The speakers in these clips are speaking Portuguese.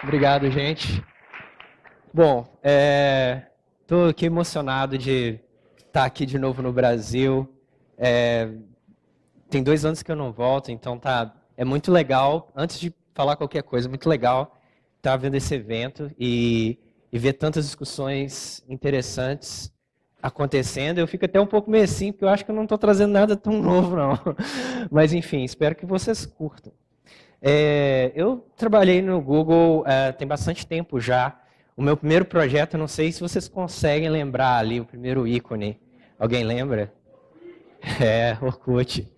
Obrigado, gente. Bom, estou aqui emocionado de estar aqui de novo no Brasil. É, tem 2 anos que eu não volto, então é muito legal. Antes de falar qualquer coisa, muito legal estar vendo esse evento e ver tantas discussões interessantes acontecendo. Eu fico até um pouco meio assim, porque eu acho que eu não estou trazendo nada tão novo, não. Mas, enfim, espero que vocês curtam. Eu trabalhei no Google tem bastante tempo já. O meu primeiro projeto, não sei se vocês conseguem lembrar ali, o primeiro ícone. Alguém lembra? Orkut.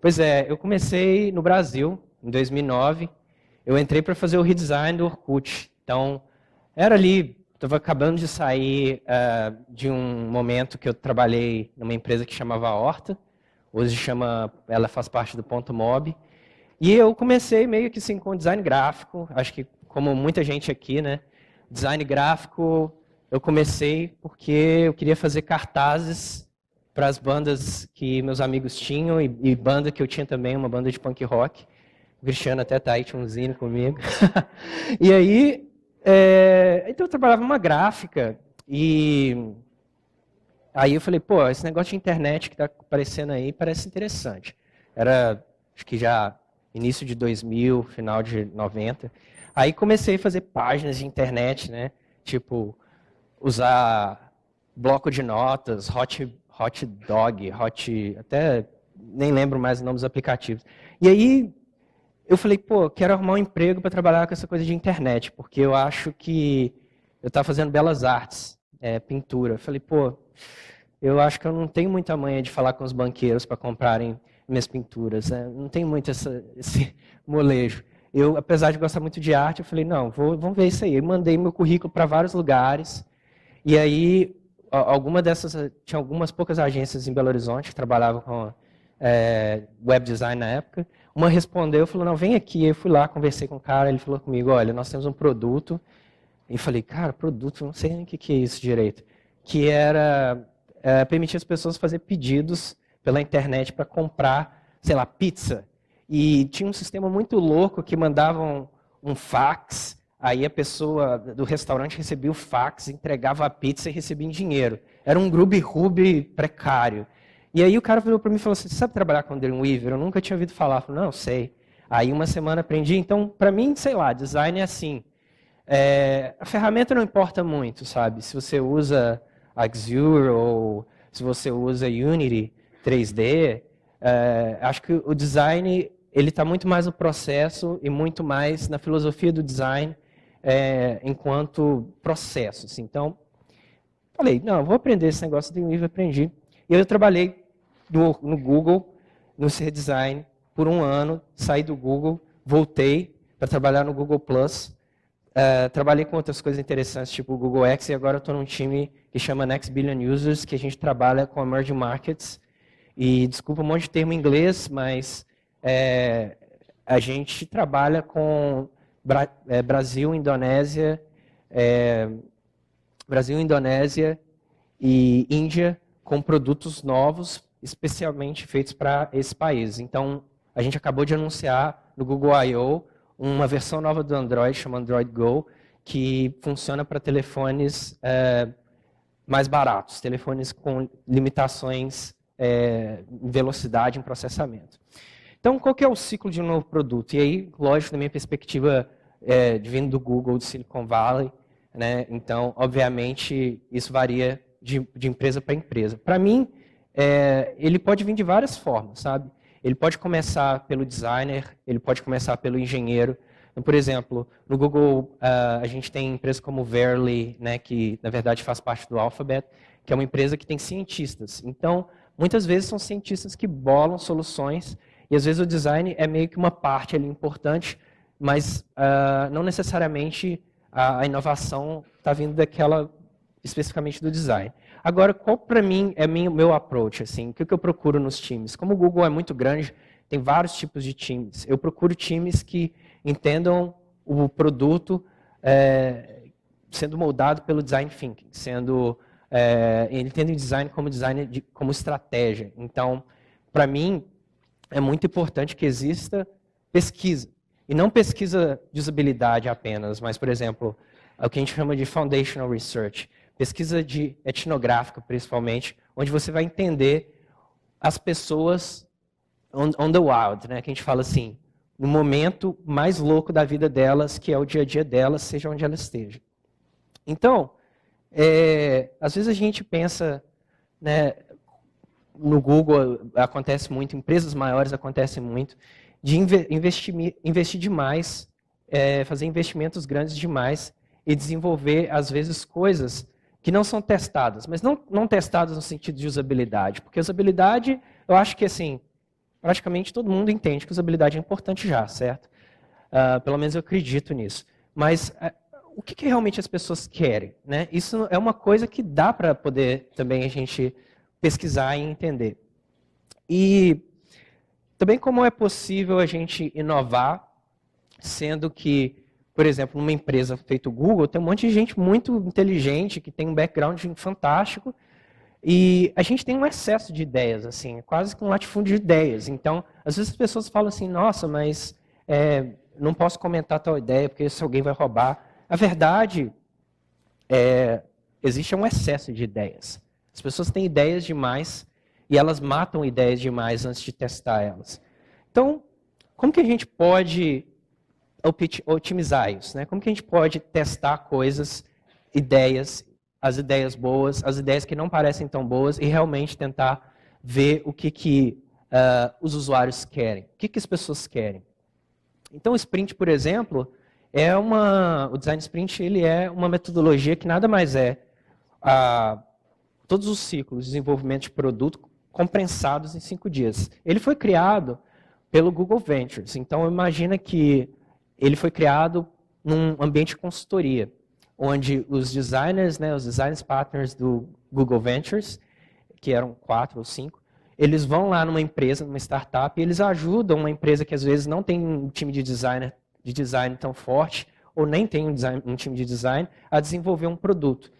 Pois é, eu comecei no Brasil, em 2009. Eu entrei para fazer o redesign do Orkut. Então, era ali, estava acabando de sair de um momento que eu trabalhei numa empresa que chamava Horta. Hoje ela faz parte do Ponto Mob. E eu comecei meio que assim, com design gráfico, acho que como muita gente aqui, né? Design gráfico, eu comecei porque eu queria fazer cartazes para as bandas que meus amigos tinham e banda que eu tinha também, uma banda de punk rock. O Cristiano até tá aí, tinha um zine comigo. E aí, então eu trabalhava numa gráfica e aí eu falei, pô, esse negócio de internet que está aparecendo aí parece interessante. Era, acho que já início de 2000, final de 90. Aí comecei a fazer páginas de internet, né? Tipo, usar bloco de notas, hot dog, até nem lembro mais o nome dos aplicativos. E aí eu falei, pô, quero arrumar um emprego para trabalhar com essa coisa de internet, porque eu acho que eu estava fazendo belas artes, pintura. Eu falei, pô, eu acho que eu não tenho muita manha de falar com os banqueiros para comprarem minhas pinturas. Não tenho muito esse molejo. Eu, apesar de gostar muito de arte, eu falei, não, vamos ver isso aí. Eu mandei meu currículo para vários lugares. E aí, tinha algumas poucas agências em Belo Horizonte que trabalhavam com web design na época. Uma respondeu, falou, não, vem aqui. Eu fui lá, conversei com o cara, ele falou comigo, olha, nós temos um produto. E falei, cara, produto, não sei nem o que é isso direito. Que era permitir as pessoas fazer pedidos pela internet para comprar, sei lá, pizza. E tinha um sistema muito louco que mandavam um fax, aí a pessoa do restaurante recebia o fax, entregava a pizza e recebia em dinheiro. Era um Ruby precário. E aí o cara virou para mim e falou assim, você sabe trabalhar com Dreamweaver? Eu nunca tinha ouvido falar. Eu falei, não, sei. Aí uma semana aprendi. Então, para mim, sei lá, design é assim. A ferramenta não importa muito, sabe? Se você usa Axure ou se você usa Unity 3D, acho que o design ele está muito mais no processo e muito mais na filosofia do design enquanto processo. Assim. Então, falei, não, vou aprender esse negócio de Weave, aprendi. E eu trabalhei no Google, no redesign, por 1 ano, saí do Google, voltei para trabalhar no Google Plus. Trabalhei com outras coisas interessantes, tipo o Google X, e agora estou num time que chama Next Billion Users, que a gente trabalha com emerging markets. E, desculpa um monte de termo em inglês, mas a gente trabalha com Brasil, Indonésia e Índia, com produtos novos, especialmente feitos para esse país. Então, a gente acabou de anunciar no Google I.O., uma versão nova do Android, chama Android Go, que funciona para telefones mais baratos, telefones com limitações em velocidade, em processamento. Então, qual que é o ciclo de um novo produto? E aí, lógico, da minha perspectiva de vindo do Google, do Silicon Valley, né? Então, obviamente, isso varia de empresa para empresa. Para mim, ele pode vir de várias formas, sabe? Ele pode começar pelo designer, ele pode começar pelo engenheiro. Então, por exemplo, no Google, a gente tem empresas como Verily, né, que na verdade faz parte do Alphabet, que é uma empresa que tem cientistas. Então, muitas vezes são cientistas que bolam soluções, e às vezes o design é meio que uma parte ali importante, mas não necessariamente a inovação está vindo especificamente do design. Agora, qual para mim é meu approach? Assim, o que eu procuro nos times? Como o Google é muito grande, tem vários tipos de times. Eu procuro times que entendam o produto sendo moldado pelo design thinking, entendem o design como estratégia. Então, para mim, é muito importante que exista pesquisa. E não pesquisa de usabilidade apenas, mas, por exemplo, o que a gente chama de foundational research, pesquisa etnográfica, principalmente, onde você vai entender as pessoas on the wild, né? Que a gente fala assim, no momento mais louco da vida delas, que é o dia a dia delas, seja onde ela esteja. Então, às vezes a gente pensa, né, no Google acontece muito, em empresas maiores acontece muito, de investir demais, fazer investimentos grandes demais e desenvolver, às vezes, coisas que não são testadas, mas não testadas no sentido de usabilidade, porque usabilidade, eu acho que assim, praticamente todo mundo entende que usabilidade é importante já, certo? Pelo menos eu acredito nisso. Mas o que realmente as pessoas querem, né? Isso é uma coisa que dá para poder também a gente pesquisar e entender. E também como é possível a gente inovar, sendo que, por exemplo, numa empresa feita o Google, tem um monte de gente muito inteligente, que tem um background fantástico, e a gente tem um excesso de ideias, assim, quase que um latifúndio de ideias. Então, às vezes as pessoas falam assim, nossa, mas não posso comentar tal ideia, porque se alguém vai roubar. A verdade existe um excesso de ideias. As pessoas têm ideias demais e elas matam ideias demais antes de testar elas. Então, como que a gente pode otimizar isso, né? Como que a gente pode testar coisas, ideias, as ideias boas, as ideias que não parecem tão boas e realmente tentar ver o que os usuários querem, o que as pessoas querem. Então, o Sprint, por exemplo, o Design Sprint ele é uma metodologia que nada mais todos os ciclos de desenvolvimento de produto compensados em 5 dias. Ele foi criado pelo Google Ventures, então imagina que ele foi criado num ambiente de consultoria, onde os designers, né, os designers partners do Google Ventures, que eram 4 ou 5, eles vão lá numa empresa, numa startup, e eles ajudam uma empresa que às vezes não tem um time de design tão forte, ou nem tem um time de design, a desenvolver um produto.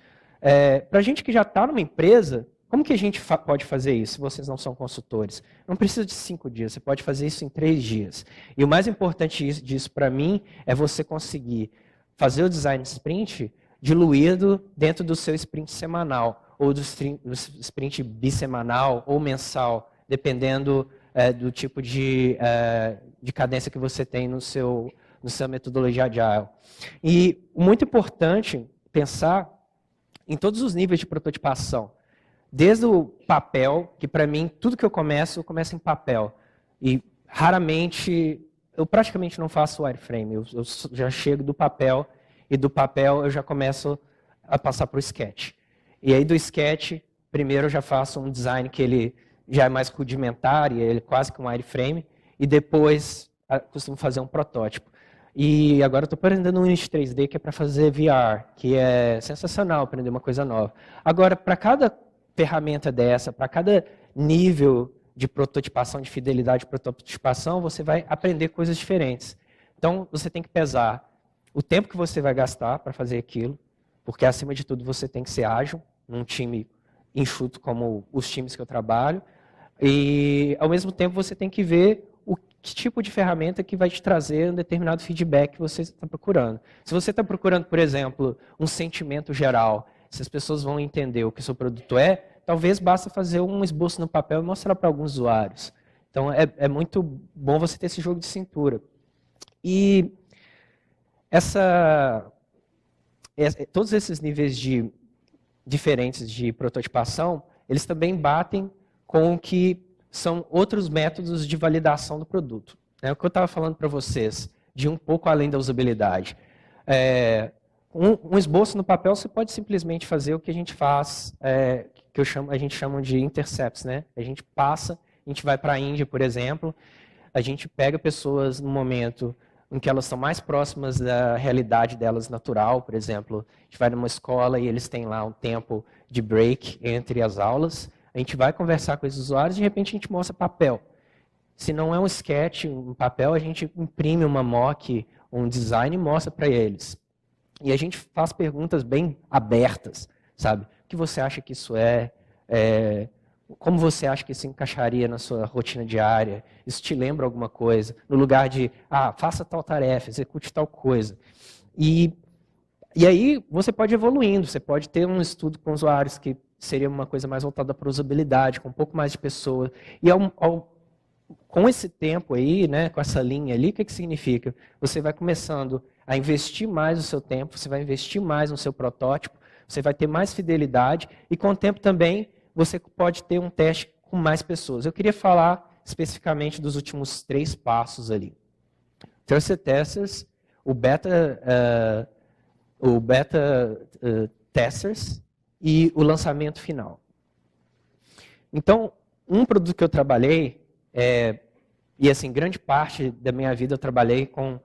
Para a gente que já está numa empresa, como que a gente pode fazer isso, se vocês não são consultores? Não precisa de 5 dias, você pode fazer isso em 3 dias. E o mais importante disso para mim é você conseguir fazer o design sprint diluído dentro do seu sprint semanal, ou do sprint bissemanal ou mensal, dependendo do tipo de cadência que você tem no sua metodologia Agile. E muito importante pensar em todos os níveis de prototipação. Desde o papel, que para mim, tudo que eu começo em papel. E raramente, eu praticamente não faço wireframe, eu já chego do papel, e do papel eu já começo a passar para o sketch. E aí do sketch, primeiro eu já faço um design que ele já é mais rudimentar, e ele é quase que um wireframe, e depois costumo fazer um protótipo. E agora eu estou aprendendo um Unity 3D que é para fazer VR, que é sensacional aprender uma coisa nova. Agora, para cada ferramenta dessa, para cada nível de prototipação, de fidelidade de prototipação, você vai aprender coisas diferentes. Então, você tem que pesar o tempo que você vai gastar para fazer aquilo, porque, acima de tudo, você tem que ser ágil, num time enxuto como os times que eu trabalho, e, ao mesmo tempo, você tem que ver que tipo de ferramenta que vai te trazer um determinado feedback que você está procurando. Se você está procurando, por exemplo, um sentimento geral, se as pessoas vão entender o que o seu produto é, talvez basta fazer um esboço no papel e mostrar para alguns usuários. Então, é muito bom você ter esse jogo de cintura. E todos esses níveis diferentes de prototipação, eles também batem com o que são outros métodos de validação do produto. É o que eu estava falando para vocês, de um pouco além da usabilidade. Um esboço no papel, você pode simplesmente fazer o que a gente faz, que a gente chama de intercepts, né? A gente passa, a gente vai para a Índia, por exemplo, a gente pega pessoas no momento em que elas estão mais próximas da realidade delas natural, por exemplo, a gente vai numa escola e eles têm lá um tempo de break entre as aulas, a gente vai conversar com esses usuários e de repente a gente mostra papel. Se não é um sketch, um papel, a gente imprime uma mock, um design e mostra para eles. E a gente faz perguntas bem abertas, sabe? O que você acha que isso é? Como você acha que isso encaixaria na sua rotina diária? Isso te lembra alguma coisa? No lugar de, faça tal tarefa, execute tal coisa. E aí você pode ir evoluindo, você pode ter um estudo com usuários que seria uma coisa mais voltada para usabilidade, com um pouco mais de pessoas. E com esse tempo aí, né, com essa linha ali, o que significa? Você vai começando a investir mais o seu tempo, você vai investir mais no seu protótipo, você vai ter mais fidelidade e com o tempo também você pode ter um teste com mais pessoas. Eu queria falar especificamente dos últimos 3 passos ali. Trusted Testers, o Beta Testers e o lançamento final. Então, um produto que eu trabalhei, e assim, grande parte da minha vida eu trabalhei com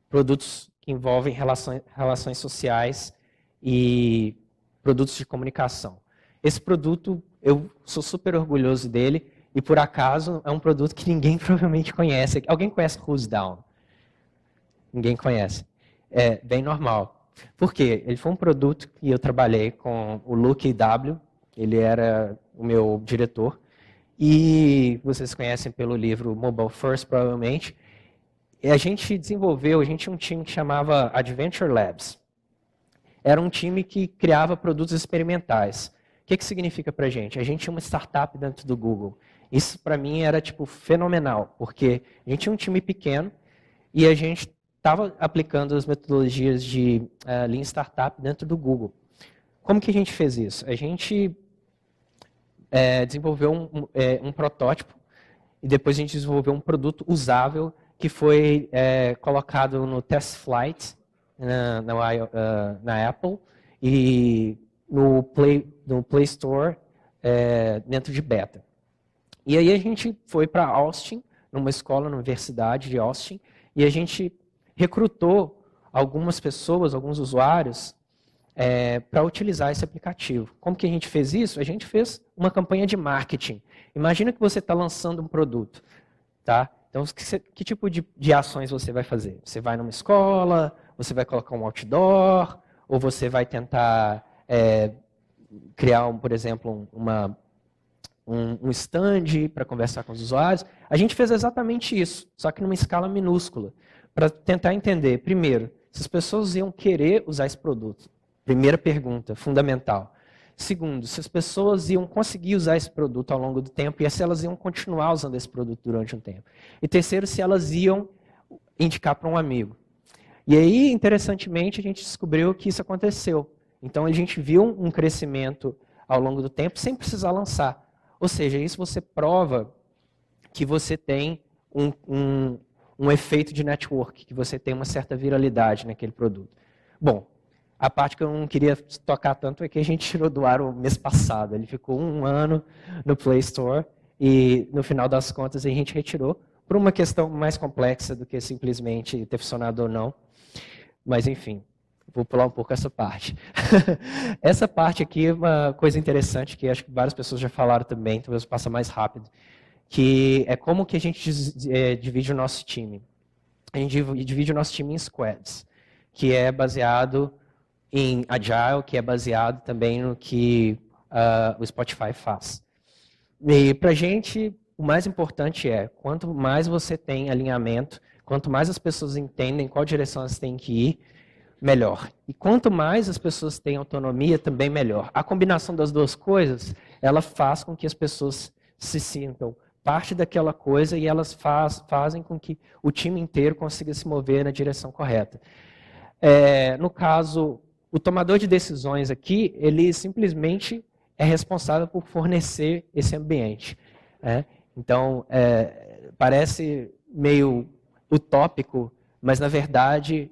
produtos que envolvem relações sociais e produtos de comunicação. Esse produto, eu sou super orgulhoso dele, e por acaso é um produto que ninguém provavelmente conhece. Alguém conhece Who's Down? Ninguém conhece. É bem normal. Por quê? Ele foi um produto que eu trabalhei com o Luke W, ele era o meu diretor, e vocês conhecem pelo livro Mobile First, provavelmente. E a gente tinha um time que chamava Adventure Labs. Era um time que criava produtos experimentais. O que significa para a gente? A gente tinha uma startup dentro do Google. Isso, para mim, era tipo fenomenal, porque a gente tinha um time pequeno e a gente estava aplicando as metodologias de Lean Startup dentro do Google. Como que a gente fez isso? A gente desenvolveu um protótipo e depois a gente desenvolveu um produto usável que foi colocado no Test Flight na Apple e no Play Store dentro de beta. E aí a gente foi para Austin, numa escola, na Universidade de Austin, e a gente recrutou algumas pessoas, alguns usuários, para utilizar esse aplicativo. Como que a gente fez isso? A gente fez uma campanha de marketing. Imagina que você está lançando um produto. Tá? Então, que tipo de ações você vai fazer? Você vai numa escola, você vai colocar um outdoor, ou você vai tentar criar, por exemplo, um stand para conversar com os usuários. A gente fez exatamente isso, só que numa escala minúscula, para tentar entender, primeiro, se as pessoas iam querer usar esse produto. Primeira pergunta, fundamental. Segundo, se as pessoas iam conseguir usar esse produto ao longo do tempo e se elas iam continuar usando esse produto durante um tempo. E terceiro, se elas iam indicar para um amigo. E aí, interessantemente, a gente descobriu que isso aconteceu. Então, a gente viu um crescimento ao longo do tempo sem precisar lançar. Ou seja, isso você prova que você tem um efeito de network, que você tem uma certa viralidade naquele produto. Bom, a parte que eu não queria tocar tanto é que a gente tirou do ar o mês passado. Ele ficou 1 ano no Play Store e, no final das contas, a gente retirou por uma questão mais complexa do que simplesmente ter funcionado ou não. Mas, enfim, vou pular um pouco essa parte. Essa parte aqui é uma coisa interessante que acho que várias pessoas já falaram também, talvez passe mais rápido, que é como que a gente divide o nosso time. A gente divide o nosso time em squads, que é baseado em Agile, que é baseado também no que o Spotify faz. E para a gente, o mais importante é, quanto mais você tem alinhamento, quanto mais as pessoas entendem qual direção elas têm que ir, melhor. E quanto mais as pessoas têm autonomia, também melhor. A combinação das duas coisas, ela faz com que as pessoas se sintam parte daquela coisa e elas fazem com que o time inteiro consiga se mover na direção correta. No caso, o tomador de decisões aqui, ele simplesmente é responsável por fornecer esse ambiente. Então, parece meio utópico, mas na verdade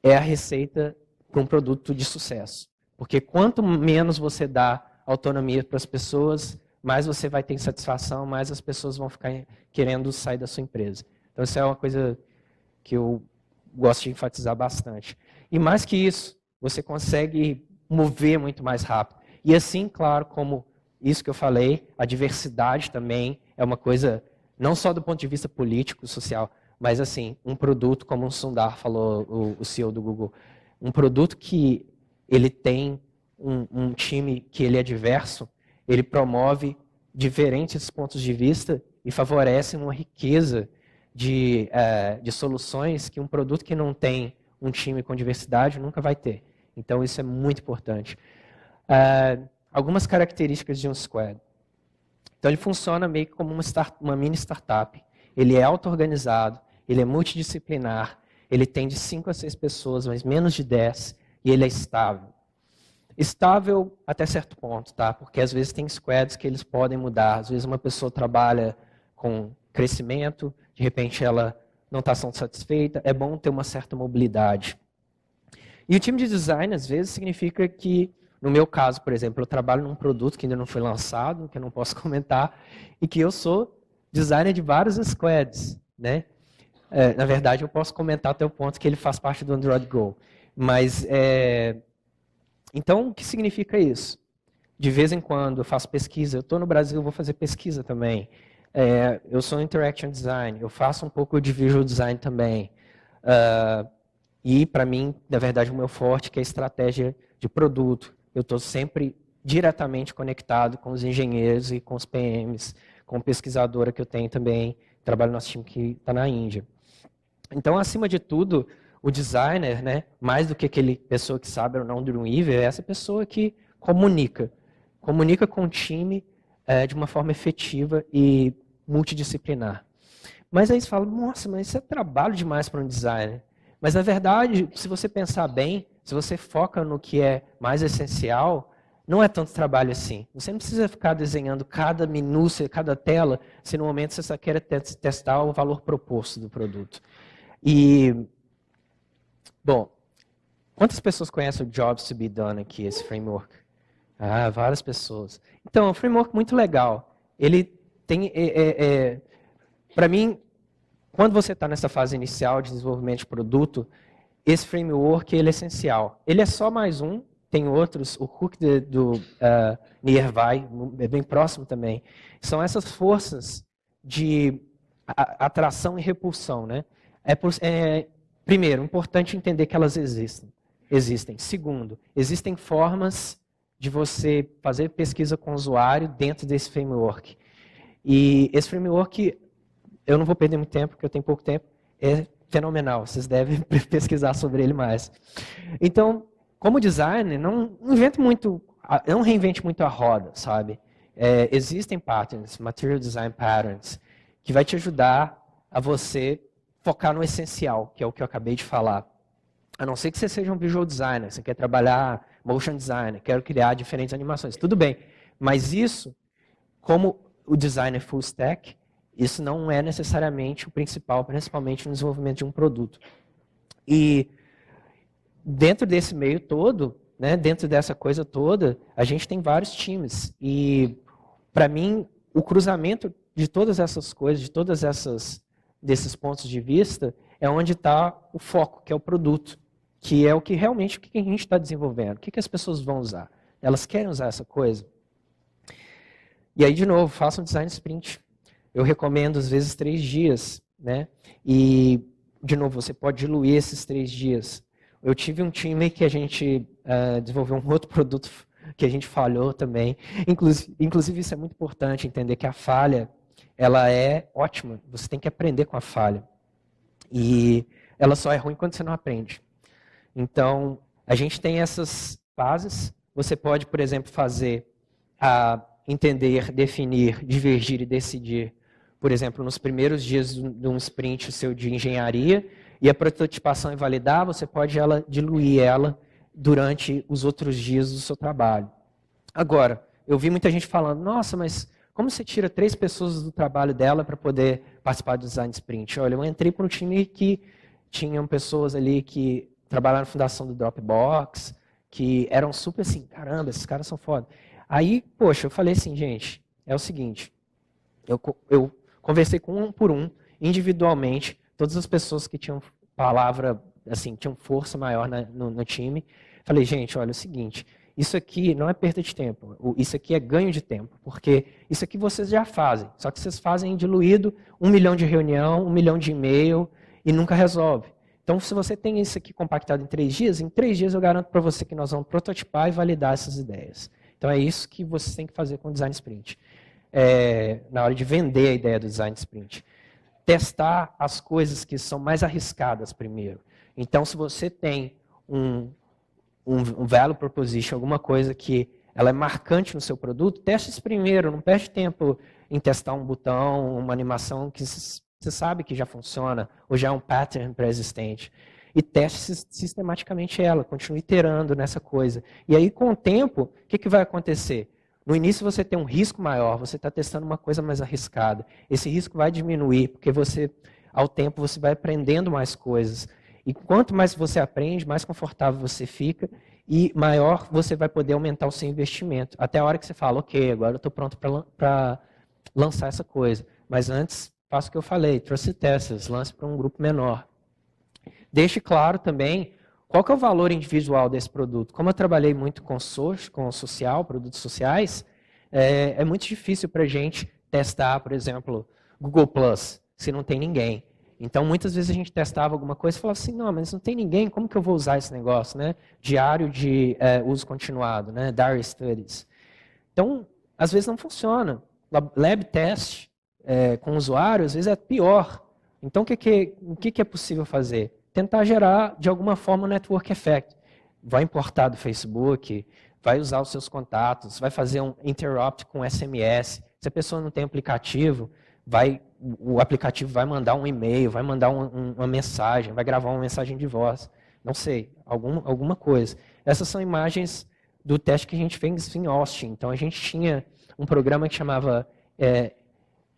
é a receita para um produto de sucesso. Porque quanto menos você dá autonomia para as pessoas, mais você vai ter insatisfação, mais as pessoas vão ficar querendo sair da sua empresa. Então, isso é uma coisa que eu gosto de enfatizar bastante. E mais que isso, você consegue mover muito mais rápido. E assim, claro, como isso que eu falei, a diversidade também é uma coisa, não só do ponto de vista político, social, mas assim, um produto, como o Sundar falou, o CEO do Google, um produto que ele tem um time que ele é diverso, ele promove diferentes pontos de vista e favorecem uma riqueza de soluções que um produto que não tem um time com diversidade nunca vai ter. Então, isso é muito importante. Algumas características de um squad. Então, ele funciona meio que como uma mini startup. Ele é auto-organizado, ele é multidisciplinar, ele tem de 5 a 6 pessoas, mas menos de 10, e ele é estável. Estável até certo ponto, tá? Porque às vezes tem squads que eles podem mudar. Às vezes uma pessoa trabalha com crescimento, de repente ela não está tão satisfeita, é bom ter uma certa mobilidade. E o time de design, às vezes, significa que, no meu caso, por exemplo, eu trabalho num produto que ainda não foi lançado, que eu não posso comentar, e que eu sou designer de vários squads, né? Na verdade, eu posso comentar até o ponto que ele faz parte do Android Go. Mas, então, o que significa isso? De vez em quando eu faço pesquisa, eu estou no Brasil, eu vou fazer pesquisa também. Eu sou Interaction Design, eu faço um pouco de Visual Design também. E, para mim, na verdade, o meu forte que é a estratégia de produto. Eu estou sempre diretamente conectado com os engenheiros e com os PMs, com a pesquisadora que eu tenho também, trabalho no nosso time que está na Índia. Então, acima de tudo, o designer, né, mais do que aquele pessoa que sabe ou não Dreamweaver, é essa pessoa que comunica com o time de uma forma efetiva e multidisciplinar. Mas aí você fala, nossa, mas isso é trabalho demais para um designer. Mas, na verdade, se você pensar bem, se você foca no que é mais essencial, não é tanto trabalho assim. Você não precisa ficar desenhando cada minúcia, cada tela, se no momento você só quer testar o valor proposto do produto. E, bom, quantas pessoas conhecem o Jobs to be Done aqui, esse framework? Várias pessoas. Então, é um framework muito legal. Ele tem, para mim, quando você está nessa fase inicial de desenvolvimento de produto, esse framework ele é essencial. Ele é só mais um, tem outros, o Hook do Nearby, é bem próximo também. São essas forças de atração e repulsão, né? Primeiro, importante entender que elas existem. Segundo, existem formas de você fazer pesquisa com o usuário dentro desse framework. E esse framework, eu não vou perder muito tempo, porque eu tenho pouco tempo, é fenomenal. Vocês devem pesquisar sobre ele mais. Então, como designer, não reinvente muito a roda, sabe? Existem patterns, material design patterns, que vai te ajudar a você focar no essencial, que é o que eu acabei de falar. A não ser que você seja um visual designer, você quer trabalhar motion designer, quer criar diferentes animações, tudo bem. Mas isso, como o designer full stack, isso não é necessariamente o principal, principalmente no desenvolvimento de um produto. E dentro desse meio todo, né, dentro dessa coisa toda, a gente tem vários times. E, para mim, o cruzamento de todas essas coisas, de todas desses pontos de vista, é onde está o foco, que é o produto, que é o que realmente o que a gente está desenvolvendo, o que as pessoas vão usar. Elas querem usar essa coisa. E aí, de novo, faça um design sprint. Eu recomendo, às vezes, 3 dias, né? E, de novo, você pode diluir esses 3 dias. Eu tive um time que a gente desenvolveu um outro produto que a gente falhou também. Inclusive, isso é muito importante, entender que a falha, ela é ótima. Você tem que aprender com a falha. E ela só é ruim quando você não aprende. Então, a gente tem essas fases. Você pode, por exemplo, fazer entender, definir, divergir e decidir, por exemplo, nos primeiros dias de um sprint seu de engenharia, e a prototipação e validar, você pode diluir ela durante os outros dias do seu trabalho. Agora, eu vi muita gente falando, nossa, mas como você tira 3 pessoas do trabalho dela para poder participar do design sprint? Olha, eu entrei para um time que tinham pessoas ali que trabalharam na fundação do Dropbox, que eram super assim, caramba, esses caras são foda. Aí, poxa, eu falei assim, gente, é o seguinte, eu conversei com um por um, individualmente, todas as pessoas que tinham palavra, assim, tinham força maior no time. Falei, gente, olha, é o seguinte, isso aqui não é perda de tempo, isso aqui é ganho de tempo, porque isso aqui vocês já fazem, só que vocês fazem diluído 1 milhão de reunião, 1 milhão de e-mail e nunca resolve. Então, se você tem isso aqui compactado em 3 dias, em 3 dias eu garanto para você que nós vamos prototipar e validar essas ideias. Então, é isso que você tem que fazer com o Design Sprint. na hora de vender a ideia do design sprint. Testar as coisas que são mais arriscadas primeiro. Então, se você tem um value proposition, alguma coisa que ela é marcante no seu produto, teste isso primeiro, não perde tempo em testar um botão, uma animação que você sabe que já funciona, ou já é um pattern pré-existente. E teste sistematicamente ela, continue iterando nessa coisa. E aí, com o tempo, o que vai acontecer? No início você tem um risco maior, você está testando uma coisa mais arriscada. Esse risco vai diminuir, porque ao tempo você vai aprendendo mais coisas. E quanto mais você aprende, mais confortável você fica e maior você vai poder aumentar o seu investimento. Até a hora que você fala, ok, agora eu estou pronto para lançar essa coisa. Mas antes, faça o que eu falei, trouxe testes, lance para um grupo menor. Deixe claro também qual que é o valor individual desse produto. Como eu trabalhei muito com social, produtos sociais, é muito difícil para a gente testar, por exemplo, Google Plus, se não tem ninguém. Então, muitas vezes a gente testava alguma coisa e falava assim, não, mas não tem ninguém, como que eu vou usar esse negócio? Né? Diário de uso continuado, né? Diary Studies. Então, às vezes não funciona. Lab test com o usuário, às vezes é pior. Então, o que é possível fazer? Tentar gerar, de alguma forma, um network effect. Vai importar do Facebook, vai usar os seus contatos, vai fazer um interrupt com SMS. Se a pessoa não tem aplicativo, o aplicativo vai mandar um e-mail, vai mandar uma mensagem, vai gravar uma mensagem de voz. Não sei, alguma coisa. Essas são imagens do teste que a gente fez em Austin. Então, a gente tinha um programa que chamava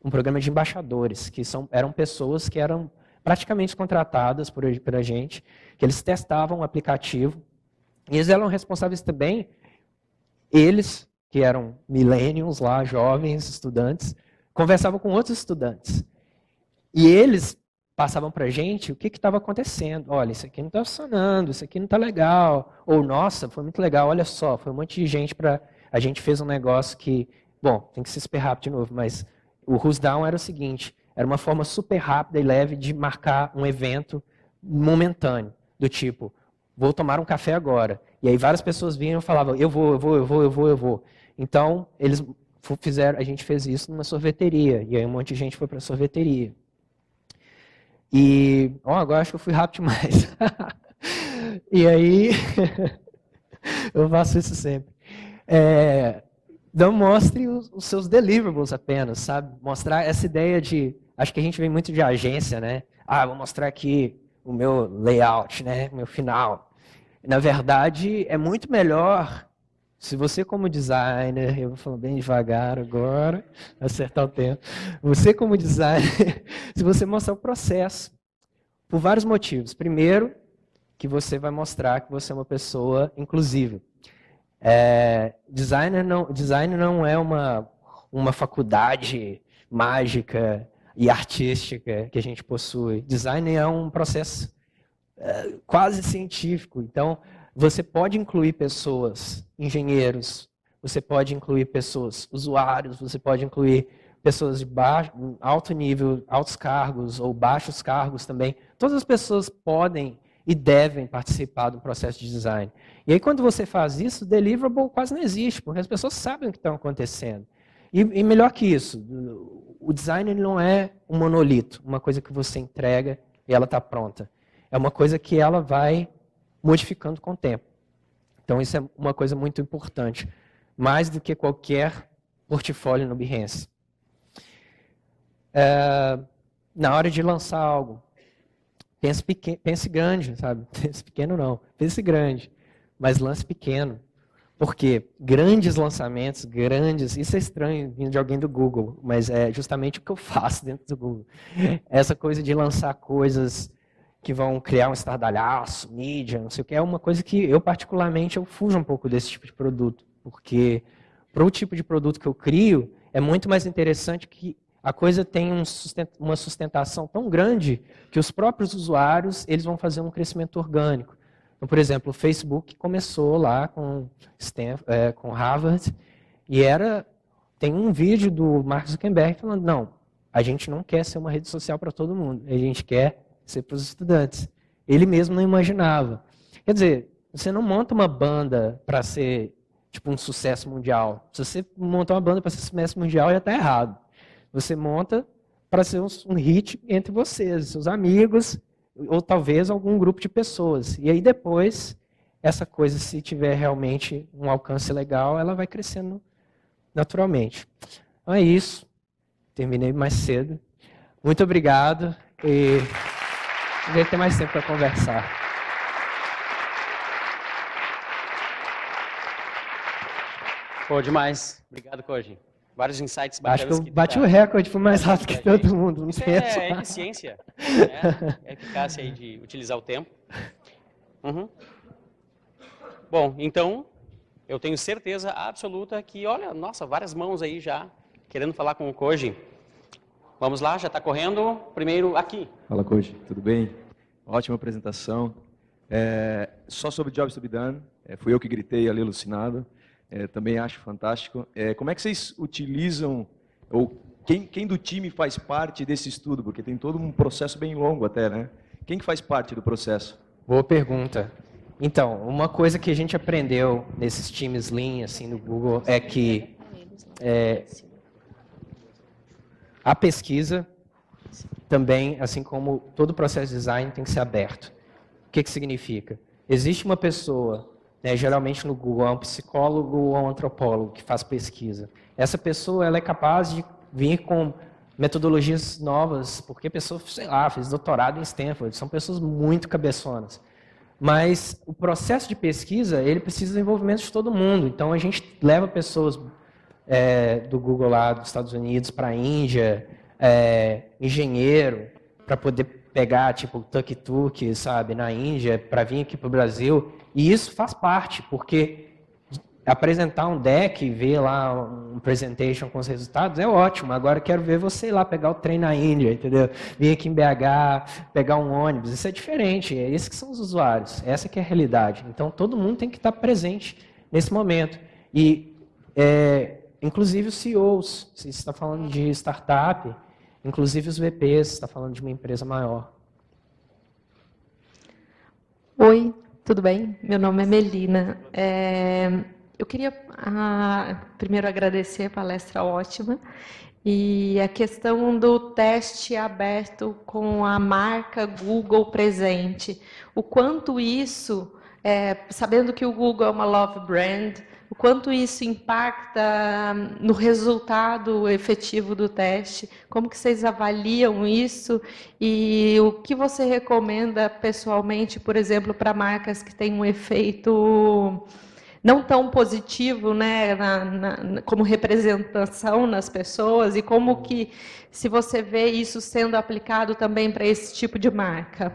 um programa de embaixadores, que eram pessoas que eram praticamente contratadas por a gente, que eles testavam o aplicativo, e eles eram responsáveis também, eles, que eram millennials lá, jovens, estudantes, conversavam com outros estudantes. E eles passavam para a gente o que estava acontecendo. Olha, isso aqui não está funcionando, isso aqui não está legal. Ou, nossa, foi muito legal, olha só, foi um monte de gente a gente fez um negócio que, bom, tem que se esperar de novo, mas o Who's Down era o seguinte, era uma forma super rápida e leve de marcar um evento momentâneo, do tipo, vou tomar um café agora. E aí várias pessoas vinham e falavam, eu vou. Então, a gente fez isso numa sorveteria, e aí um monte de gente foi para a sorveteria. E, agora acho que eu fui rápido demais. E aí, eu faço isso sempre. Não mostre os seus deliverables apenas, sabe? Mostrar essa ideia de... Acho que a gente vem muito de agência, né? Vou mostrar aqui o meu layout, né? O meu final. Na verdade, é muito melhor, se você como designer, eu vou falar bem devagar agora, acertar o tempo. Você como designer, se você mostrar o processo, por vários motivos. Primeiro, que você vai mostrar que você é uma pessoa inclusiva. Design não é uma faculdade mágica e artística que a gente possui. Design é um processo quase científico. Então, você pode incluir pessoas, engenheiros, você pode incluir pessoas, usuários, você pode incluir pessoas de alto nível, altos cargos ou baixos cargos também. Todas as pessoas podem e devem participar do processo de design. E aí, quando você faz isso, o deliverable quase não existe, porque as pessoas sabem o que está acontecendo. E melhor que isso, o design ele não é um monolito, uma coisa que você entrega e ela está pronta. É uma coisa que ela vai modificando com o tempo. Então, isso é uma coisa muito importante, mais do que qualquer portfólio no Behance. Na hora de lançar algo, pense grande, sabe? Pense pequeno não, pense grande, mas lance pequeno. Porque grandes lançamentos, isso é estranho vindo de alguém do Google, mas é justamente o que eu faço dentro do Google. Essa coisa de lançar coisas que vão criar um estardalhaço, mídia, não sei o que, é uma coisa que eu particularmente eu fujo um pouco desse tipo de produto, porque para o tipo de produto que eu crio, é muito mais interessante que a coisa tenha uma sustentação tão grande que os próprios usuários eles vão fazer um crescimento orgânico. Então, por exemplo, o Facebook começou lá com Harvard e tem um vídeo do Mark Zuckerberg falando, não, a gente não quer ser uma rede social para todo mundo, a gente quer ser para os estudantes. Ele mesmo não imaginava. Quer dizer, você não monta uma banda para ser tipo um sucesso mundial. Se você montar uma banda para ser sucesso mundial, já está errado. Você monta para ser um hit entre vocês, seus amigos, ou talvez algum grupo de pessoas. E aí depois, essa coisa, se tiver realmente um alcance legal, ela vai crescendo naturalmente. Então é isso. Terminei mais cedo. Muito obrigado. E devia ter mais tempo para conversar. Pô, demais. Obrigado, Koji. Vários insights bacanas. Acho que eu bati o recorde, fui mais rápido que todo mundo. Não Isso sei é eficiência, né? É eficácia aí de utilizar o tempo. Uhum. Bom, então, eu tenho certeza absoluta que, olha, nossa, várias mãos aí já querendo falar com o Koji. Vamos lá, já está correndo. Primeiro, aqui. Fala, Koji. Tudo bem? Ótima apresentação. Só sobre Jobs to be Done. Fui eu que gritei ali alucinado. Também acho fantástico. Como é que vocês utilizam, ou quem do time faz parte desse estudo? Porque tem todo um processo bem longo até, né? Quem que faz parte do processo? Boa pergunta. Então, uma coisa que a gente aprendeu nesses times Lean, assim, do Google, é que a pesquisa também, assim como todo o processo de design, tem que ser aberto. O que significa? Existe uma pessoa, né, geralmente no Google, é um psicólogo ou um antropólogo que faz pesquisa. Essa pessoa ela é capaz de vir com metodologias novas, porque a pessoa, sei lá, fez doutorado em Stanford, são pessoas muito cabeçonas. Mas o processo de pesquisa, ele precisa do envolvimento de todo mundo. Então, a gente leva pessoas do Google lá dos Estados Unidos para a Índia, engenheiro, para poder pegar, tipo, tuk-tuk, sabe, na Índia, para vir aqui para o Brasil. E isso faz parte, porque apresentar um deck, ver lá um presentation com os resultados é ótimo. Agora quero ver você ir lá pegar o trem na Índia, entendeu? Vir aqui em BH, pegar um ônibus. Isso é diferente. É esses que são os usuários. Essa que é a realidade. Então todo mundo tem que estar presente nesse momento. E inclusive os CEOs. Se você está falando de startup, inclusive os VPs. Se está falando de uma empresa maior. Oi, tudo bem? Meu nome é Melina. Eu queria primeiro agradecer a palestra ótima e a questão do teste aberto com a marca Google presente. O quanto isso, sabendo que o Google é uma love brand, o quanto isso impacta no resultado efetivo do teste, como que vocês avaliam isso e o que você recomenda pessoalmente, por exemplo, para marcas que têm um efeito não tão positivo, né, como representação nas pessoas, e como que, se você vê isso sendo aplicado também para esse tipo de marca?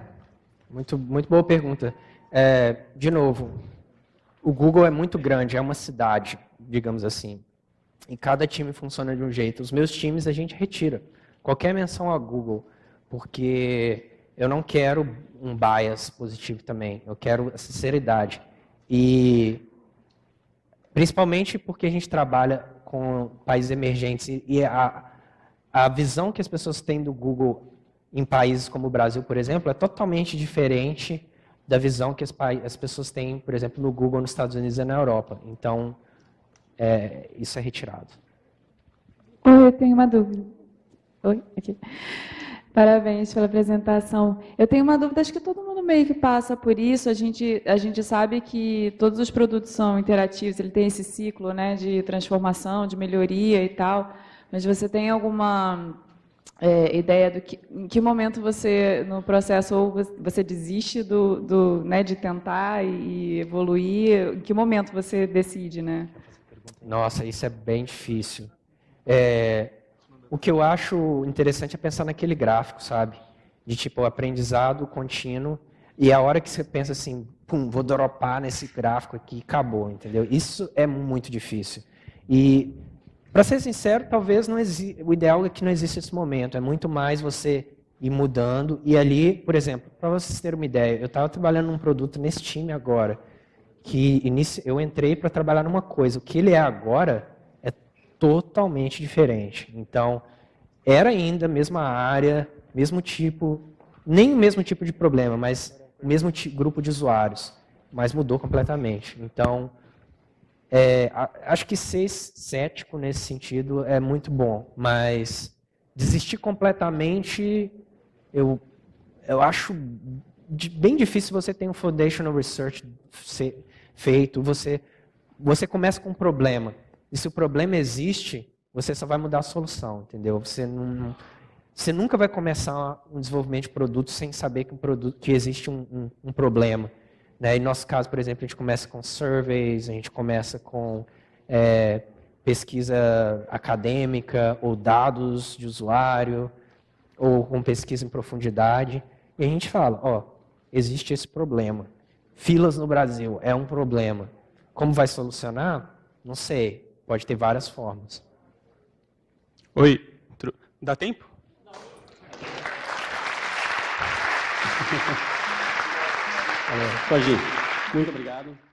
Muito boa pergunta. De novo, o Google é muito grande, é uma cidade, digamos assim, e cada time funciona de um jeito. Os meus times a gente retira qualquer menção a Google, porque eu não quero um bias positivo também, eu quero a sinceridade. E principalmente porque a gente trabalha com países emergentes e a visão que as pessoas têm do Google em países como o Brasil, por exemplo, é totalmente diferente da visão que as pessoas têm, por exemplo, no Google nos Estados Unidos e na Europa. Então, isso é retirado. Oi, eu tenho uma dúvida. Oi, aqui. Parabéns pela apresentação. Eu tenho uma dúvida, acho que todo mundo meio que passa por isso. A gente sabe que todos os produtos são interativos, ele tem esse ciclo, né, de transformação, de melhoria e tal. Mas você tem alguma ideia em que momento você, no processo, ou você desiste né, de tentar e evoluir? Em que momento você decide, né? Nossa, isso é bem difícil. O que eu acho interessante é pensar naquele gráfico, sabe? De tipo, aprendizado contínuo. E a hora que você pensa assim, pum, vou dropar nesse gráfico aqui, acabou, entendeu? Isso é muito difícil. E, para ser sincero, talvez o ideal é que não exista esse momento. É muito mais você ir mudando. E ali, por exemplo, para vocês terem uma ideia, eu estava trabalhando num produto nesse time agora, que eu entrei para trabalhar numa coisa. O que ele é agora é totalmente diferente. Então, era ainda a mesma área, mesmo tipo, nem o mesmo tipo de problema, mas o mesmo grupo de usuários, mas mudou completamente. Então, Acho que ser cético nesse sentido é muito bom, mas desistir completamente, eu acho bem difícil. Você ter um foundational research feito, você começa com um problema, e se o problema existe, você só vai mudar a solução, entendeu? Você nunca vai começar um desenvolvimento de produto sem saber que existe um problema. Né? Em nosso caso, por exemplo, a gente começa com surveys, a gente começa com pesquisa acadêmica, ou dados de usuário, ou com pesquisa em profundidade, e a gente fala, existe esse problema. Filas no Brasil é um problema. Como vai solucionar? Não sei. Pode ter várias formas. Oi, dá tempo? Valeu. Muito obrigado.